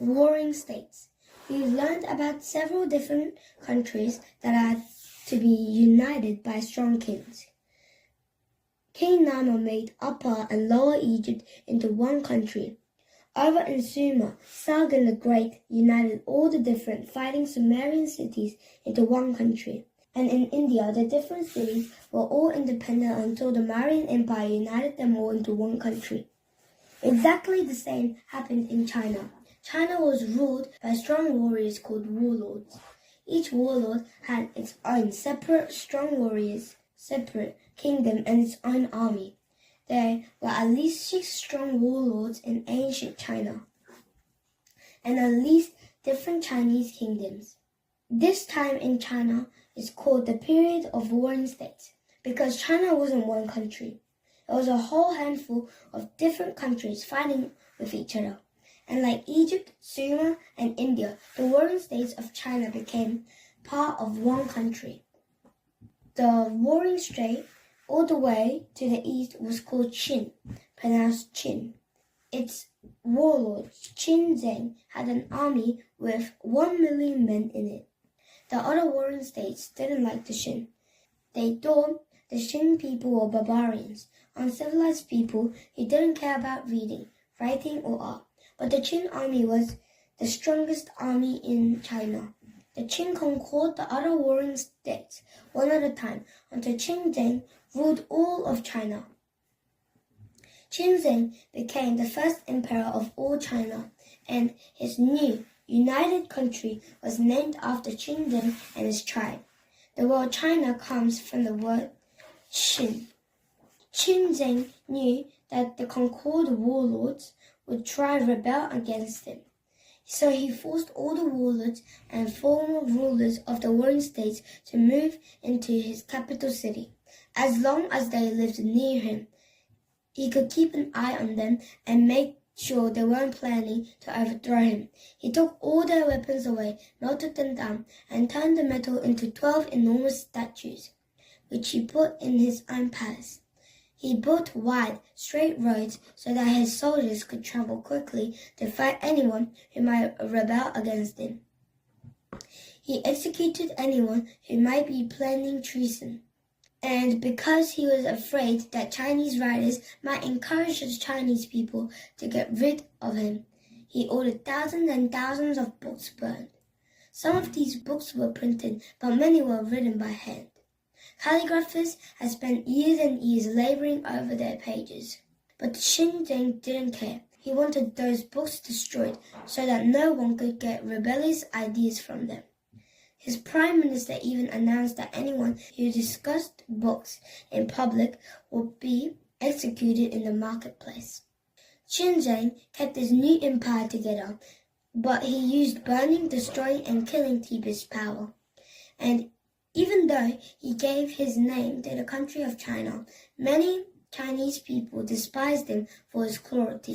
warring states. We've learned about several different countries that are to be united by strong kings. King Nama made Upper and Lower Egypt into one country. Over in Sumer, Sargon the Great united all the different fighting Sumerian cities into one country. And in India, the different cities were all independent until the Mauryan Empire united them all into one country. Exactly the same happened in China. China was ruled by strong warriors called warlords. Each warlord had its own separate strong warriors, separate kingdom and its own army. There were at least 6 strong warlords in ancient China, and at least different Chinese kingdoms. This time in China is called the period of warring states because China wasn't one country. It was a whole handful of different countries fighting with each other. And like Egypt, Sumer, and India, the warring states of China became part of one country. The warring state all the way to the east was called Qin, pronounced Qin. Its warlord, Qin Zheng, had an army with 1 million men in it. The other warring states didn't like the Qin. They thought the Qin people were barbarians, uncivilized people who didn't care about reading, writing, or art. But the Qin army was the strongest army in China. The Qin conquered the other warring states one at a time until Qin Zheng ruled all of China. Qin Zheng became the first emperor of all China, and his new united country was named after Qin Zheng and his tribe. The word China comes from the word Qin. Qin Zheng knew that the conquered warlords would try to rebel against him. So he forced all the warlords and former rulers of the warring states to move into his capital city. As long as they lived near him, he could keep an eye on them and make sure they weren't planning to overthrow him. He took all their weapons away, melted them down, and turned the metal into 12 enormous statues, which he put in his own palace. He built wide, straight roads so that his soldiers could travel quickly to fight anyone who might rebel against him. He executed anyone who might be planning treason. And because he was afraid that Chinese riders might encourage the Chinese people to get rid of him, he ordered thousands and thousands of books burned. Some of these books were printed, but many were written by hand. Calligraphers had spent years and years laboring over their pages. But Qin Zheng didn't care. He wanted those books destroyed so that no one could get rebellious ideas from them. His prime minister even announced that anyone who discussed books in public would be executed in the marketplace. Qin Zheng kept his new empire together, but he used burning, destroying, and killing to keep his power. And even though he gave his name to the country of China, many Chinese people despised him for his cruelty.